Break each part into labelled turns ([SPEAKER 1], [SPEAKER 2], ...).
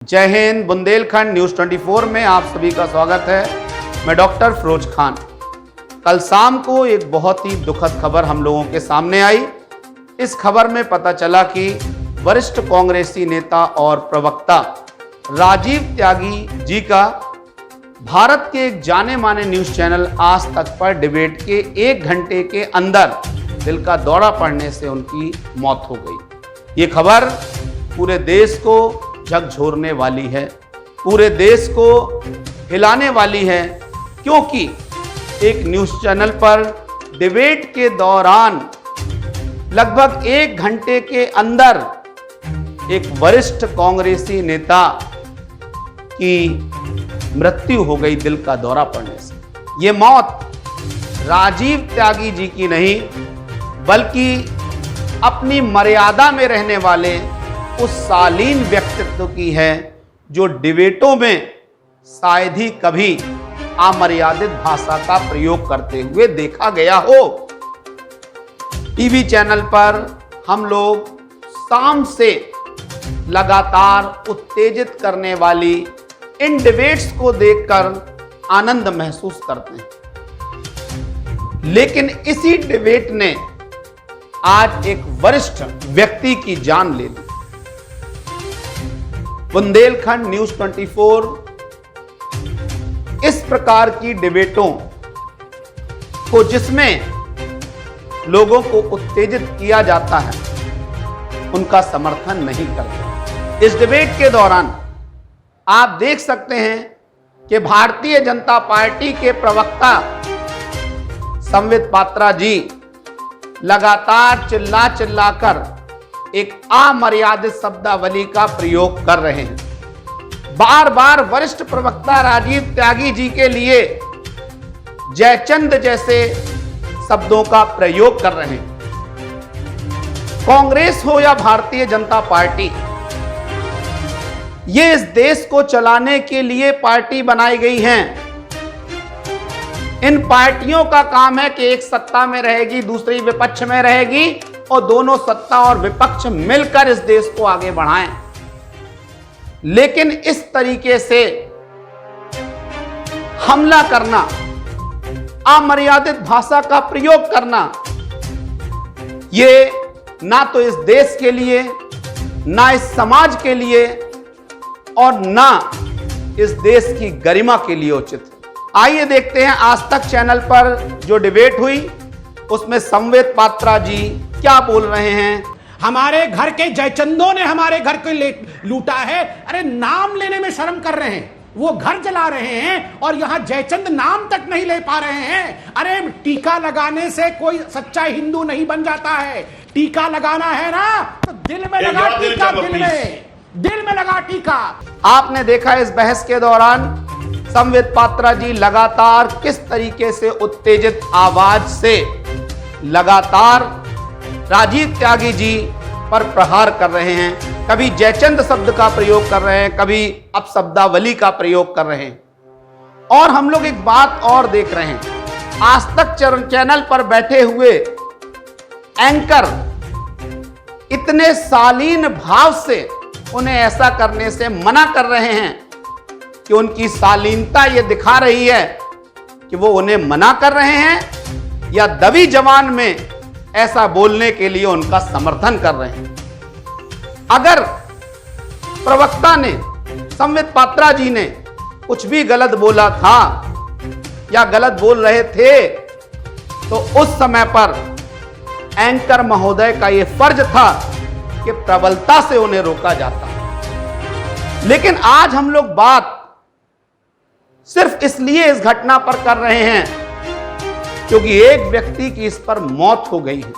[SPEAKER 1] जय हिंद। बुंदेलखंड न्यूज़ 24 में आप सभी का स्वागत है। मैं डॉक्टर फिरोज खान। कल शाम को एक बहुत ही दुखद खबर हम लोगों के सामने आई। इस खबर में पता चला कि वरिष्ठ कांग्रेसी नेता और प्रवक्ता राजीव त्यागी जी का भारत के एक जाने माने न्यूज़ चैनल आज तक पर डिबेट के 1 घंटे के अंदर दिल का दौरा पड़ने से उनकी मौत हो गई। ये खबर पूरे देश को झकझोरने वाली है, पूरे देश को हिलाने वाली है, क्योंकि एक न्यूज़ चैनल पर डिबेट के दौरान लगभग 1 घंटे के अंदर एक वरिष्ठ कांग्रेसी नेता की मृत्यु हो गई दिल का दौरा पड़ने से। ये मौत राजीव त्यागी जी की नहीं, बल्कि अपनी मर्यादा में रहने वाले उस शालीन व्यक्तित्व की है जो डिबेटों में शायद ही कभी अमर्यादित भाषा का प्रयोग करते हुए देखा गया हो। टीवी चैनल पर हम लोग शाम से लगातार उत्तेजित करने वाली इन डिबेट्स को देखकर आनंद महसूस करते हैं, लेकिन इसी डिबेट ने आज एक वरिष्ठ व्यक्ति की जान ले ली। बुंदेलखंड न्यूज़ 24 इस प्रकार की डिबेटों को, जिसमें लोगों को उत्तेजित किया जाता है, उनका समर्थन नहीं करते। इस डिबेट के दौरान आप देख सकते हैं कि भारतीय जनता पार्टी के प्रवक्ता संबित पात्रा जी लगातार चिल्लाकर एक अमर्यादित शब्दावली का प्रयोग कर रहे हैं। बार बार वरिष्ठ प्रवक्ता राजीव त्यागी जी के लिए जयचंद जैसे शब्दों का प्रयोग कर रहे हैं। कांग्रेस हो या भारतीय जनता पार्टी, ये इस देश को चलाने के लिए पार्टी बनाई गई हैं। इन पार्टियों का काम है कि एक सत्ता में रहेगी, दूसरी विपक्ष में रहेगी, और दोनों सत्ता और विपक्ष मिलकर इस देश को आगे बढ़ाएं। लेकिन इस तरीके से हमला करना, अमर्यादित भाषा का प्रयोग करना, ये ना तो इस देश के लिए, ना इस समाज के लिए, और ना इस देश की गरिमा के लिए उचित है। आइए देखते हैं आज तक चैनल पर जो डिबेट हुई, उसमें संबित पात्रा जी क्या बोल रहे हैं।
[SPEAKER 2] हमारे घर के जयचंदों ने हमारे घर को लूटा है। अरे नाम लेने में शर्म कर रहे हैं, वो घर जला रहे हैं और यहां जयचंद नाम तक नहीं ले पा रहे हैं। अरे टीका लगाने से कोई सच्चा हिंदू नहीं बन जाता है। टीका लगाना है ना तो दिल में लगा टीका, दिल में लगा टीका।
[SPEAKER 1] आपने देखा इस बहस के दौरान संबित पात्रा जी लगातार किस तरीके से उत्तेजित आवाज से लगातार राजीव त्यागी जी पर प्रहार कर रहे हैं। कभी जयचंद शब्द का प्रयोग कर रहे हैं, कभी अपशब्दावली का प्रयोग कर रहे हैं। और हम लोग एक बात और देख रहे हैं, आज तक चैनल पर बैठे हुए एंकर इतने शालीन भाव से उन्हें ऐसा करने से मना कर रहे हैं कि उनकी शालीनता ये दिखा रही है कि वो उन्हें मना कर रहे हैं या दबी जबान में ऐसा बोलने के लिए उनका समर्थन कर रहे हैं। अगर प्रवक्ता ने, संबित पात्रा जी ने कुछ भी गलत बोला था या गलत बोल रहे थे, तो उस समय पर एंकर महोदय का यह फर्ज था कि प्रबलता से उन्हें रोका जाता। लेकिन आज हम लोग बात सिर्फ इसलिए इस घटना पर कर रहे हैं क्योंकि एक व्यक्ति की इस पर मौत हो गई है,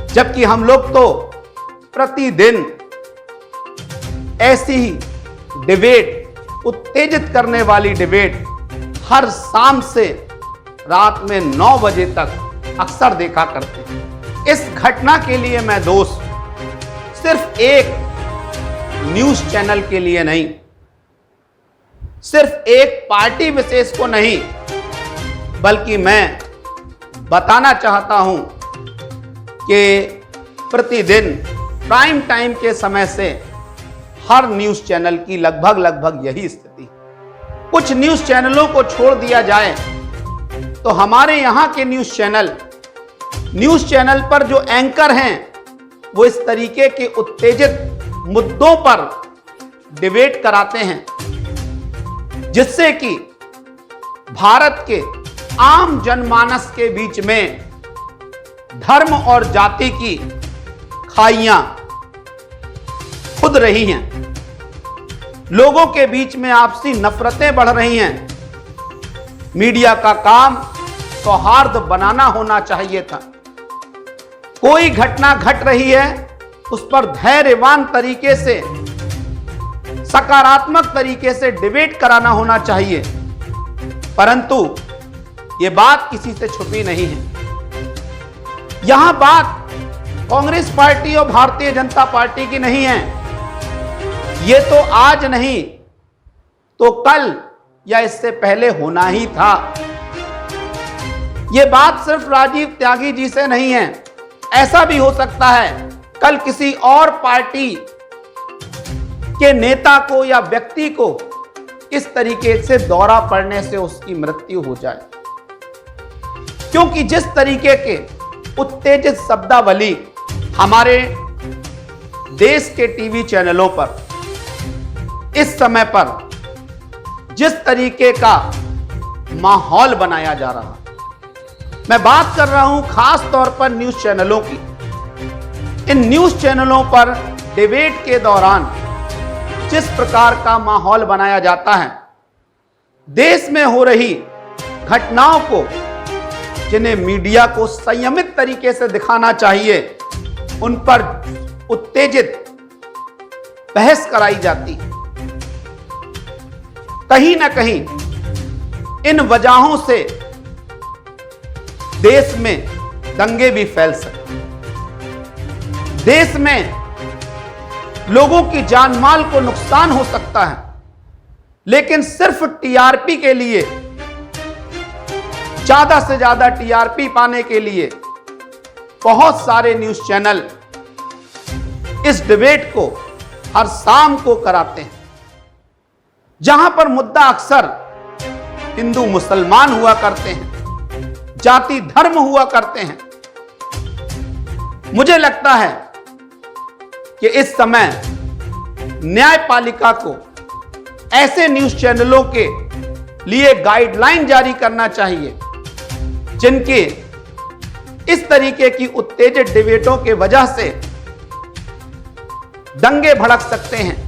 [SPEAKER 1] जबकि हम लोग तो प्रतिदिन ऐसी ही डिबेट, उत्तेजित करने वाली डिबेट हर शाम से रात में 9 बजे तक अक्सर देखा करते हैं। इस घटना के लिए मैं दोष सिर्फ एक न्यूज़ चैनल के लिए नहीं, सिर्फ एक पार्टी विशेष को नहीं, बल्कि मैं बताना चाहता हूं कि प्रतिदिन प्राइम टाइम के समय से हर न्यूज चैनल की लगभग यही स्थिति है। कुछ न्यूज चैनलों को छोड़ दिया जाए तो हमारे यहां के न्यूज चैनल पर जो एंकर हैं वो इस तरीके के उत्तेजित मुद्दों पर डिबेट कराते हैं जिससे कि भारत के आम जनमानस के बीच में धर्म और जाति की खाइयां खुद रही हैं। लोगों के बीच में आपसी नफरतें बढ़ रही हैं। मीडिया का काम सौहार्द बनाना होना चाहिए था। कोई घटना घट रही है उस पर धैर्यवान तरीके से, सकारात्मक तरीके से डिबेट कराना होना चाहिए, परंतु यह बात किसी से छुपी नहीं है। यहां बात कांग्रेस पार्टी और भारतीय जनता पार्टी की नहीं है। यह तो आज नहीं तो कल या इससे पहले होना ही था। यह बात सिर्फ राजीव त्यागी जी से नहीं है। ऐसा भी हो सकता है कल किसी और पार्टी के नेता को या व्यक्ति को इस तरीके से दौरा पड़ने से उसकी मृत्यु हो जाए, क्योंकि जिस तरीके के उत्तेजित शब्दावली हमारे देश के टीवी चैनलों पर इस समय पर जिस तरीके का माहौल बनाया जा रहा, मैं बात कर रहा हूं खास तौर पर न्यूज चैनलों की। इन न्यूज चैनलों पर डिबेट के दौरान जिस प्रकार का माहौल बनाया जाता है, देश में हो रही घटनाओं को जिन्हें मीडिया को संयमित तरीके से दिखाना चाहिए, उन पर उत्तेजित बहस कराई जाती है। कहीं ना कहीं इन वजहों से देश में दंगे भी फैल सकते हैं। देश में लोगों की जान माल को नुकसान हो सकता है, लेकिन सिर्फ टीआरपी के लिए, ज्यादा से ज्यादा टीआरपी पाने के लिए बहुत सारे न्यूज चैनल इस डिबेट को हर शाम को कराते हैं, जहां पर मुद्दा अक्सर हिंदू मुसलमान हुआ करते हैं, जाति धर्म हुआ करते हैं। मुझे लगता है कि इस समय न्यायपालिका को ऐसे न्यूज चैनलों के लिए गाइडलाइन जारी करना चाहिए जिनके इस तरीके की उत्तेजित डिबेटों के वजह से दंगे भड़क सकते हैं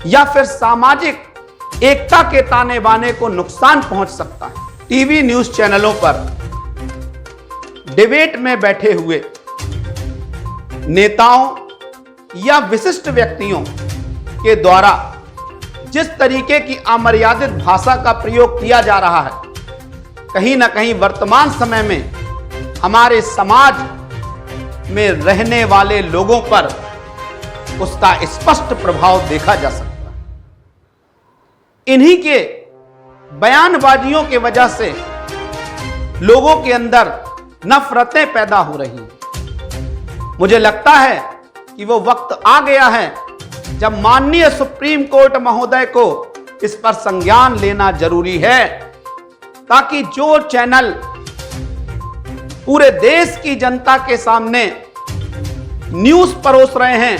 [SPEAKER 1] या फिर सामाजिक एकता के ताने बाने को नुकसान पहुंच सकता है। टीवी न्यूज चैनलों पर डिबेट में बैठे हुए नेताओं या विशिष्ट व्यक्तियों के द्वारा जिस तरीके की अमर्यादित भाषा का प्रयोग किया जा रहा है, कहीं ना कहीं वर्तमान समय में हमारे समाज में रहने वाले लोगों पर उसका स्पष्ट प्रभाव देखा जा सकता है। इन्हीं के बयानबाजियों के वजह से लोगों के अंदर नफरतें पैदा हो रही हैं। मुझे लगता है कि वो वक्त आ गया है जब माननीय सुप्रीम कोर्ट महोदय को इस पर संज्ञान लेना जरूरी है, ताकि जो चैनल पूरे देश की जनता के सामने न्यूज परोस रहे हैं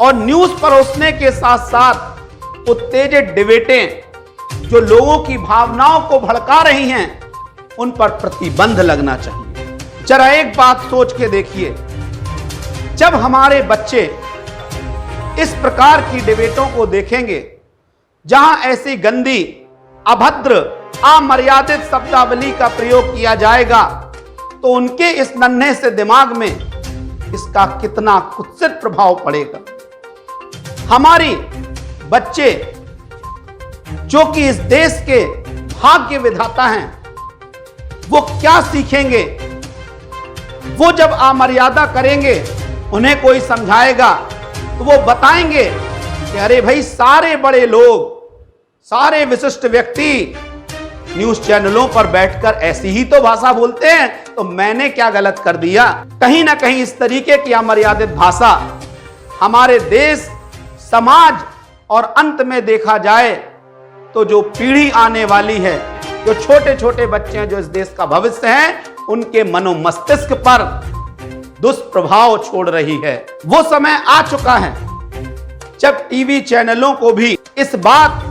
[SPEAKER 1] और न्यूज परोसने के साथ साथ उत्तेजित डिबेटें जो लोगों की भावनाओं को भड़का रही हैं, उन पर प्रतिबंध लगना चाहिए। जरा एक बात सोच के देखिए, जब हमारे बच्चे इस प्रकार की डिबेटों को देखेंगे जहां ऐसी गंदी, अभद्र, अमर्यादित शब्दावली का प्रयोग किया जाएगा, तो उनके इस नन्हे से दिमाग में इसका कितना कुत्सित प्रभाव पड़ेगा। हमारी बच्चे जो कि इस देश के भाग्य विधाता हैं, वो क्या सीखेंगे? वो जब अमर्यादा करेंगे, उन्हें कोई समझाएगा तो वो बताएंगे कि अरे भाई, सारे बड़े लोग, सारे विशिष्ट व्यक्ति न्यूज चैनलों पर बैठकर ऐसी ही तो भाषा बोलते हैं, तो मैंने क्या गलत कर दिया? कहीं ना कहीं इस तरीके की अमर्यादित भाषा हमारे देश, समाज और अंत में देखा जाए तो जो पीढ़ी आने वाली है, जो छोटे छोटे बच्चे हैं, जो इस देश का भविष्य हैं, उनके मनोमस्तिष्क पर दुष्प्रभाव छोड़ रही है। वो समय आ चुका है जब टीवी चैनलों को भी इस बात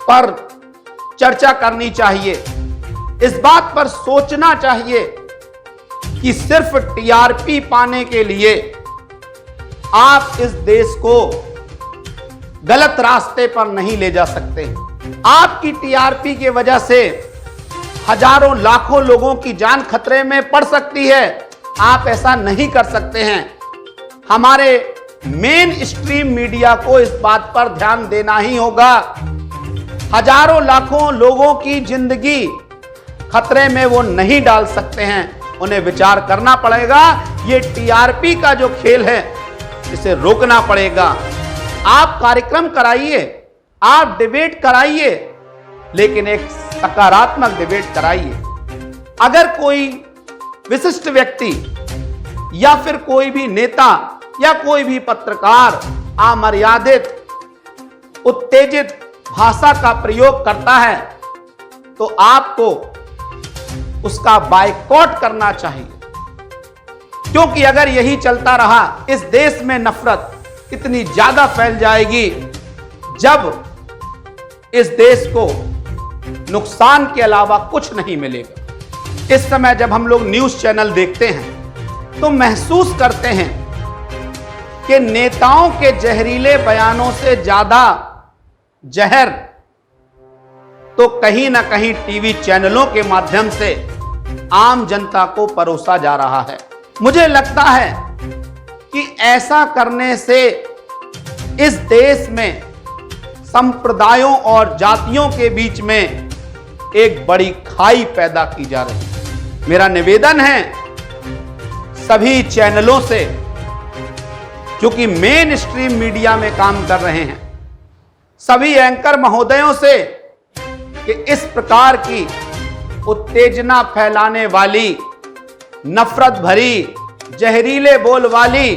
[SPEAKER 1] पर चर्चा करनी चाहिए, इस बात पर सोचना चाहिए कि सिर्फ टीआरपी पाने के लिए आप इस देश को गलत रास्ते पर नहीं ले जा सकते। आपकी टीआरपी की वजह से हजारों लाखों लोगों की जान खतरे में पड़ सकती है। आप ऐसा नहीं कर सकते हैं। हमारे मेन स्ट्रीम मीडिया को इस बात पर ध्यान देना ही होगा। हजारों लाखों लोगों की जिंदगी खतरे में वो नहीं डाल सकते हैं। उन्हें विचार करना पड़ेगा। ये टीआरपी का जो खेल है, इसे रोकना पड़ेगा। आप कार्यक्रम कराइए, आप डिबेट कराइए, लेकिन एक सकारात्मक डिबेट कराइए। अगर कोई विशिष्ट व्यक्ति या फिर कोई भी नेता या कोई भी पत्रकार अमर्यादित, उत्तेजित भाषा का प्रयोग करता है तो आपको उसका बायकॉट करना चाहिए, क्योंकि अगर यही चलता रहा, इस देश में नफरत इतनी ज्यादा फैल जाएगी जब इस देश को नुकसान के अलावा कुछ नहीं मिलेगा। इस समय जब हम लोग न्यूज चैनल देखते हैं तो महसूस करते हैं कि नेताओं के जहरीले बयानों से ज्यादा जहर तो कहीं ना कहीं टीवी चैनलों के माध्यम से आम जनता को परोसा जा रहा है। मुझे लगता है कि ऐसा करने से इस देश में संप्रदायों और जातियों के बीच में एक बड़ी खाई पैदा की जा रही है। मेरा निवेदन है सभी चैनलों से, जो कि मेन स्ट्रीम मीडिया में काम कर रहे हैं, सभी एंकर महोदयों से, कि इस प्रकार की उत्तेजना फैलाने वाली, नफरत भरी, जहरीले बोल वाली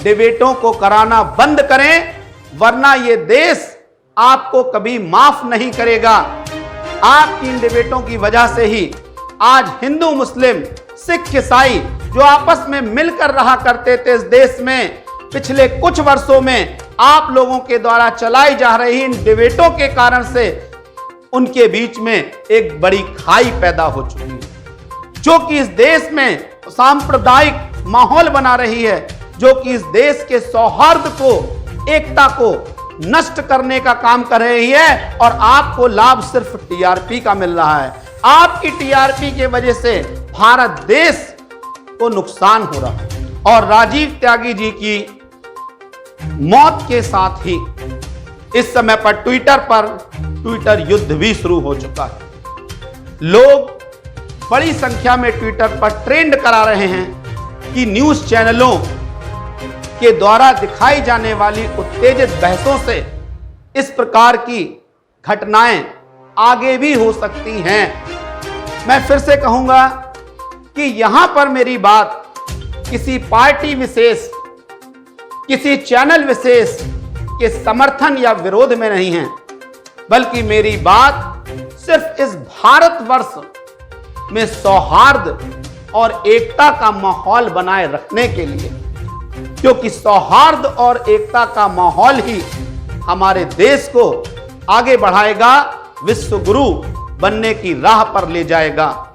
[SPEAKER 1] डिबेटों को कराना बंद करें, वरना यह देश आपको कभी माफ नहीं करेगा। आपकी इन डिबेटों की वजह से ही आज हिंदू, मुस्लिम, सिख, ईसाई जो आपस में मिलकर रहा करते थे इस देश में, पिछले कुछ वर्षों में आप लोगों के द्वारा चलाई जा रही इन डिबेटों के कारण से उनके बीच में एक बड़ी खाई पैदा हो चुकी है, जो कि इस देश में सांप्रदायिक माहौल बना रही है, जो कि इस देश के सौहार्द को, एकता को नष्ट करने का काम कर रही है। और आपको लाभ सिर्फ टीआरपी का मिल रहा है। आपकी टीआरपी के वजह से भारत देश को नुकसान हो रहा है। और राजीव त्यागी जी की मौत के साथ ही इस समय पर ट्विटर युद्ध भी शुरू हो चुका है। लोग बड़ी संख्या में ट्विटर पर ट्रेंड करा रहे हैं कि न्यूज चैनलों के द्वारा दिखाई जाने वाली उत्तेजित बहसों से इस प्रकार की घटनाएं आगे भी हो सकती हैं। मैं फिर से कहूंगा कि यहां पर मेरी बात किसी पार्टी विशेष, किसी चैनल विशेष के समर्थन या विरोध में नहीं है, बल्कि मेरी बात सिर्फ इस भारतवर्ष में सौहार्द और एकता का माहौल बनाए रखने के लिए, क्योंकि सौहार्द और एकता का माहौल ही हमारे देश को आगे बढ़ाएगा, विश्व गुरु बनने की राह पर ले जाएगा।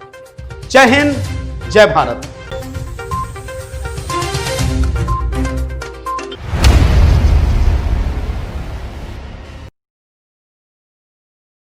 [SPEAKER 1] जय हिंद, जय भारत।